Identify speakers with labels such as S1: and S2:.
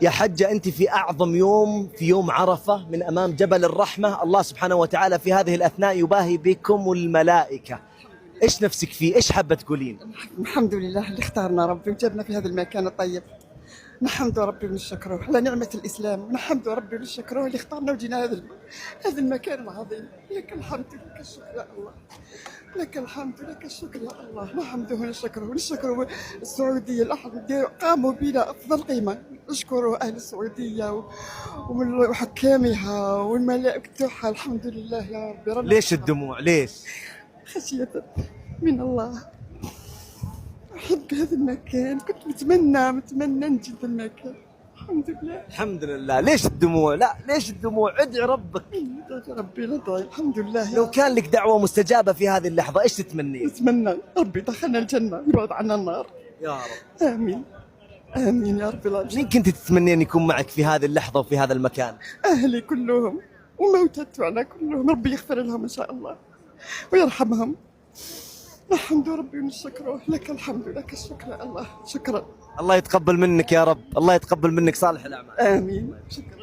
S1: يا حجة أنت في أعظم يوم، في يوم عرفة، من أمام جبل الرحمة. الله سبحانه وتعالى في هذه الأثناء يباهي بكم الملائكة. إيش نفسك فيه؟ إيش حابة تقولين؟
S2: الحمد لله اللي اختارنا ربي وجابنا في هذا المكان الطيب. نحمد ربي ونشكره على نعمة الإسلام، نحمد ربي ونشكره اللي اختارنا وجينا هذا المكان العظيم. لك الحمد لك الشكر يا الله، لك الحمد لك الشكر يا الله. نحمده ونشكره ونشكره السعودية اللي قاموا بنا أفضل قيمة. نشكره أهل السعودية وحكامها والملائكة تاعها. الحمد لله يا ربي.
S1: ليش الدموع؟ ليش؟
S2: خشية من الله. أحب هذا المكان، كنت متمنى نجي في المكان. الحمد لله.
S1: الحمد لله. ليش الدموع؟ لا ليش الدموع؟ ادعي ربك.
S2: ندعي ربي ندعي. الحمد لله.
S1: لو كان لك دعوة مستجابة في هذه اللحظة إيش تتمنين؟
S2: نتمنى ربي يدخلنا الجنة، يبعد عنا النار.
S1: يا رب.
S2: آمين آمين يا رب العالمين.
S1: مين كنت تتمنين يكون معك في هذه اللحظة وفي هذا المكان؟
S2: أهلي كلهم وموتت على كلهم، ربي يغفر لهم إن شاء الله ويرحمهم. نحمد ربي ونشكره. لك الحمد لك الشكر يا الله. شكرا.
S1: الله يتقبل منك يا رب، الله يتقبل منك صالح الأعمال.
S2: آمين. شكرا.